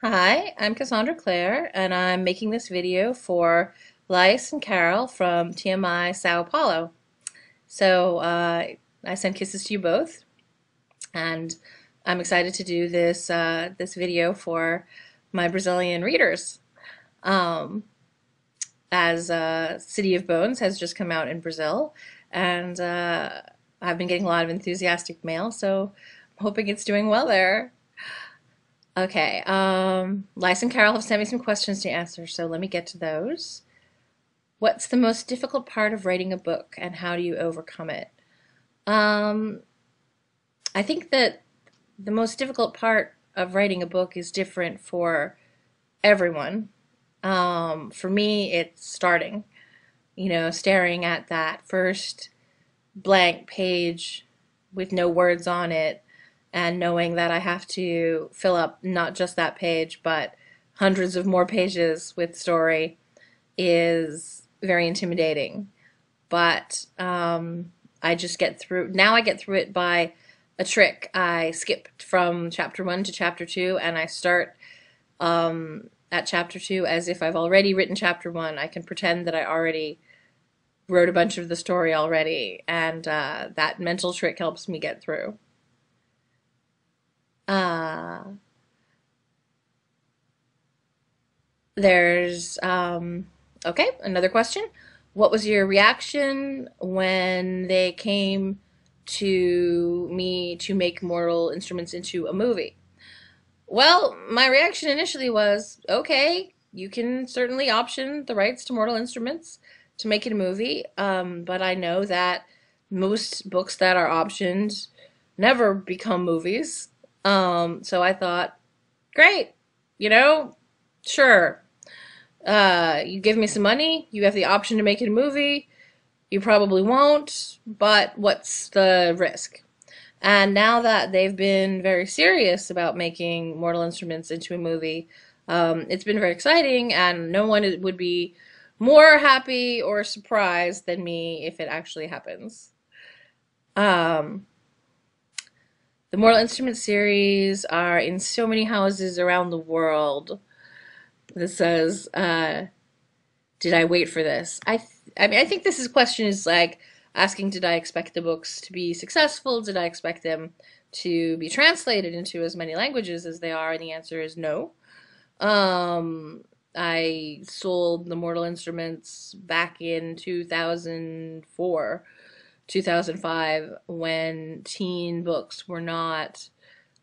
Hi, I'm Cassandra Clare, and I'm making this video for Lice and Carol from TMI Sao Paulo. I send kisses to you both, and I'm excited to do this video for my Brazilian readers. Um, as City of Bones has just come out in Brazil, and I've been getting a lot of enthusiastic mail, so I'm hoping it's doing well there. Okay, Lice and Carol have sent me some questions to answer, so let me get to those. What's the most difficult part of writing a book, and how do you overcome it? Um, I think that the most difficult part of writing a book is different for everyone. For me, it's starting, staring at that first blank page with no words on it and knowing that I have to fill up not just that page, but hundreds of more pages with story is very intimidating. But I just get through. Now I get through it by a trick. I skip from chapter one to chapter two, and I start at chapter two as if I've already written chapter one. I can pretend that I already wrote a bunch of the story already, and that mental trick helps me get through. Uh, there's okay, another question. What was your reaction when they came to me to make Mortal Instruments into a movie? Well, my reaction initially was, okay, you can certainly option the rights to Mortal Instruments to make it a movie, but I know that most books that are optioned never become movies. So I thought, great, you know, sure. You give me some money, you have the option to make it a movie. You probably won't, but what's the risk? And now that they've been very serious about making Mortal Instruments into a movie, it's been very exciting, and no one would be more happy or surprised than me if it actually happens. Um, the Mortal Instruments series are in so many houses around the world. This says, did I wait for this? I mean, I think this question is like asking, did I expect the books to be successful? Did I expect them to be translated into as many languages as they are? And the answer is no. I sold the Mortal Instruments back in 2004, 2005, when teen books were not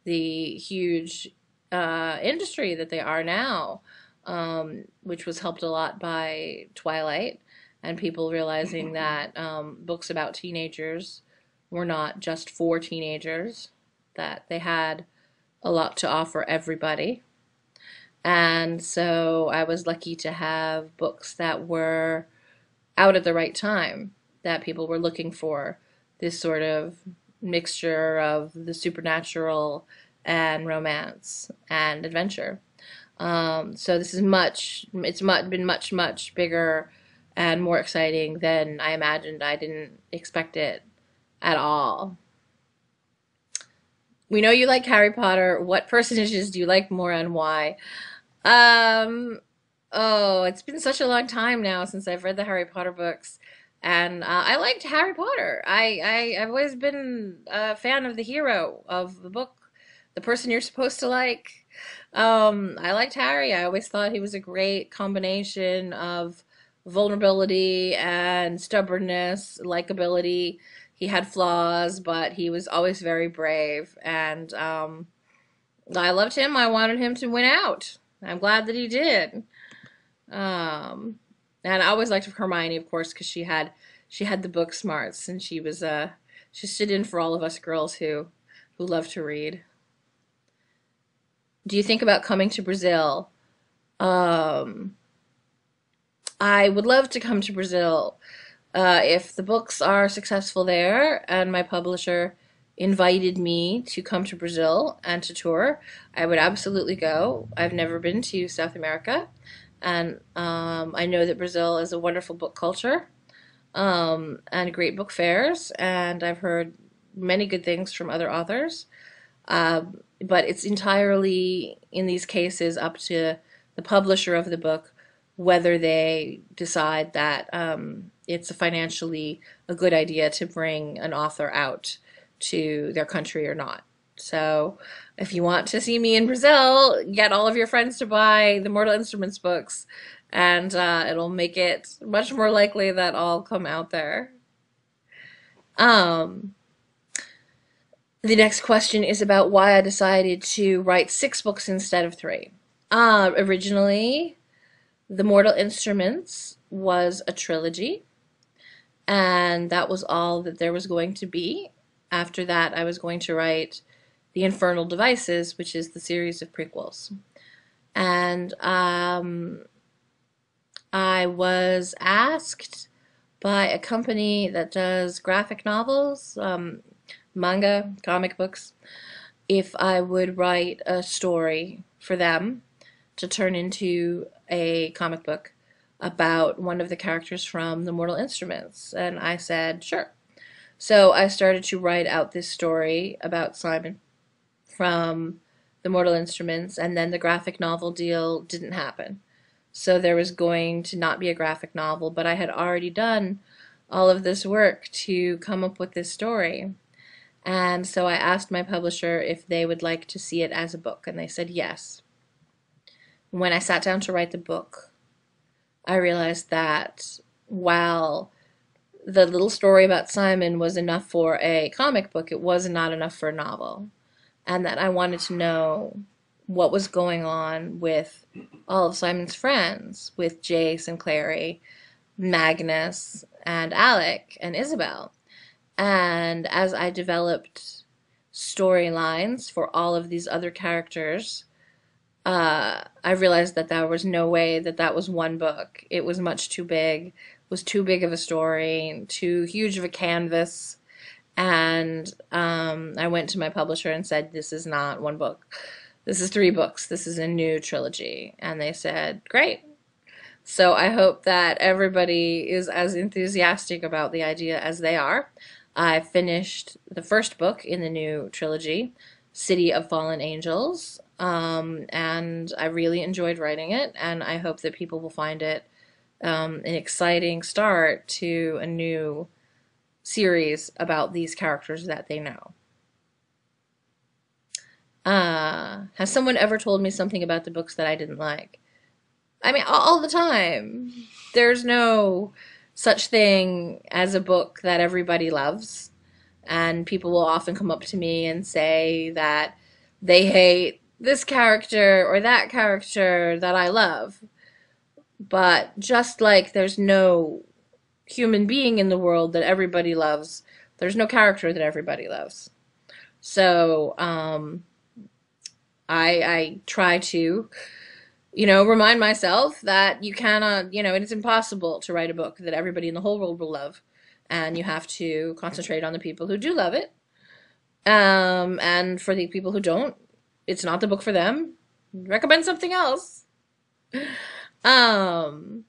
the huge industry that they are now, which was helped a lot by Twilight and people realizing that books about teenagers were not just for teenagers, that they had a lot to offer everybody. And so I was lucky to have books that were out at the right time, that people were looking for this sort of mixture of the supernatural and romance and adventure. So this is been much bigger and more exciting than I imagined. I didn't expect it at all. We know you like Harry Potter. What personages do you like more and why? Um, oh, it's been such a long time now since I've read the Harry Potter books, and I liked Harry Potter. I've always been a fan of the hero of the book, the person you're supposed to like. I liked Harry. I always thought he was a great combination of vulnerability and stubbornness, likability. He had flaws, but he was always very brave, and I loved him. I wanted him to win out. I'm glad that he did. Um, and I always liked Hermione, of course, because she had the book smarts, and she stood in for all of us girls who love to read. Do you think about coming to Brazil? Um, I would love to come to Brazil if the books are successful there and my publisher invited me to come to Brazil and to tour. I would absolutely go. I've never been to South America, and I know that Brazil is a wonderful book culture and great book fairs, and I've heard many good things from other authors. but it's entirely, in these cases, up to the publisher of the book whether they decide that it's financially a good idea to bring an author out to their country or not. So if you want to see me in Brazil, get all of your friends to buy the Mortal Instruments books, and it'll make it much more likely that I'll come out there. Um, the next question is about why I decided to write 6 books instead of 3. Originally, The Mortal Instruments was a trilogy, and that was all that there was going to be. After that, I was going to write The Infernal Devices, which is the series of prequels. And I was asked by a company that does graphic novels, manga, comic books, if I would write a story for them to turn into a comic book about one of the characters from The Mortal Instruments. And I said, sure. So I started to write out this story about Simon from The Mortal Instruments, and then the graphic novel deal didn't happen. So there was going to not be a graphic novel, but I had already done all of this work to come up with this story. And so I asked my publisher if they would like to see it as a book, and they said yes. When I sat down to write the book, I realized that while the little story about Simon was enough for a comic book, it was not enough for a novel. And that I wanted to know what was going on with all of Simon's friends, with Jace and Clary, Magnus and Alec and Isabel. And as I developed storylines for all of these other characters, I realized that there was no way that that was one book. It was much too big. It was too big of a story, too huge of a canvas. And I went to my publisher and said, this is not one book. This is 3 books. This is a new trilogy. And they said, great. So I hope that everybody is as enthusiastic about the idea as they are. I finished the first book in the new trilogy, City of Fallen Angels, and I really enjoyed writing it, and I hope that people will find it an exciting start to a new series about these characters that they know. Has someone ever told me something about the books that I didn't like? I mean, all the time. There's no such thing as a book that everybody loves, and people will often come up to me and say that they hate this character or that character that I love. But just like there's no human being in the world that everybody loves, there's no character that everybody loves. So I try to, remind myself that you cannot, it is impossible to write a book that everybody in the whole world will love, and you have to concentrate on the people who do love it. And for the people who don't, it's not the book for them. Recommend something else. And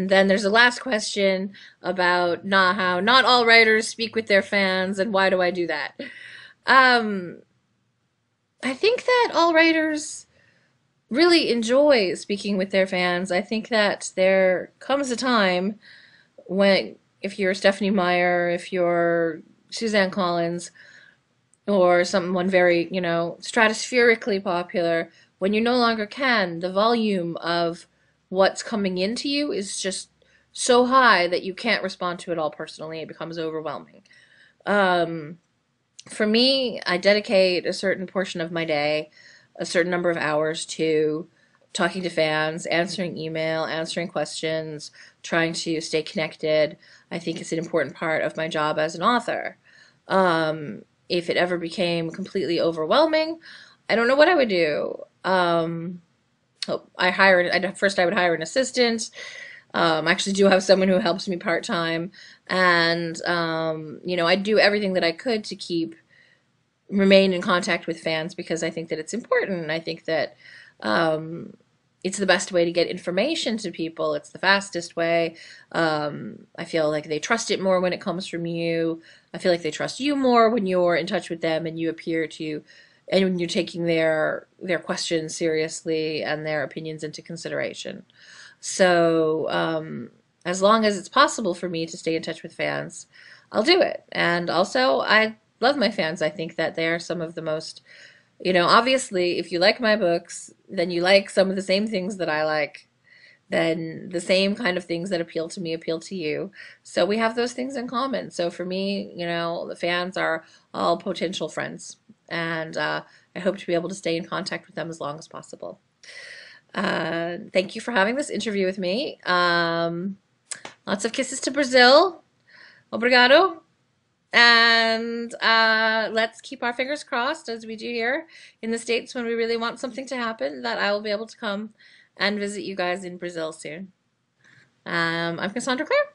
then there's the last question about how not all writers speak with their fans, and why do I do that? I think that all writers really enjoy speaking with their fans. I think that there comes a time when, if you're Stephanie Meyer, if you're Suzanne Collins, or someone very, stratospherically popular, when you no longer can, the volume of what's coming into you is just so high that you can't respond to it all personally. It becomes overwhelming. For me, I dedicate a certain portion of my day, a certain number of hours, to talking to fans, answering email, answering questions, trying to stay connected. I think it's an important part of my job as an author. If it ever became completely overwhelming, I don't know what I would do. First I would hire an assistant. I actually do have someone who helps me part-time, and I do everything that I could to remain in contact with fans, because I think that it's important. I think that it's the best way to get information to people. It's the fastest way. I feel like they trust it more when it comes from you. I feel like they trust you more when you're in touch with them and you appear to, and when you're taking their questions seriously and their opinions into consideration. So as long as it's possible for me to stay in touch with fans, I'll do it. And also, I love my fans. I think that they are some of the most, obviously, if you like my books, then you like some of the same things that I like. Then the same kind of things that appeal to me appeal to you. So we have those things in common. So for me, the fans are all potential friends. And I hope to be able to stay in contact with them as long as possible. Thank you for having this interview with me. Lots of kisses to Brazil. Obrigado. And let's keep our fingers crossed, as we do here in the States when we really want something to happen, that I will be able to come and visit you guys in Brazil soon. I'm Cassandra Clare.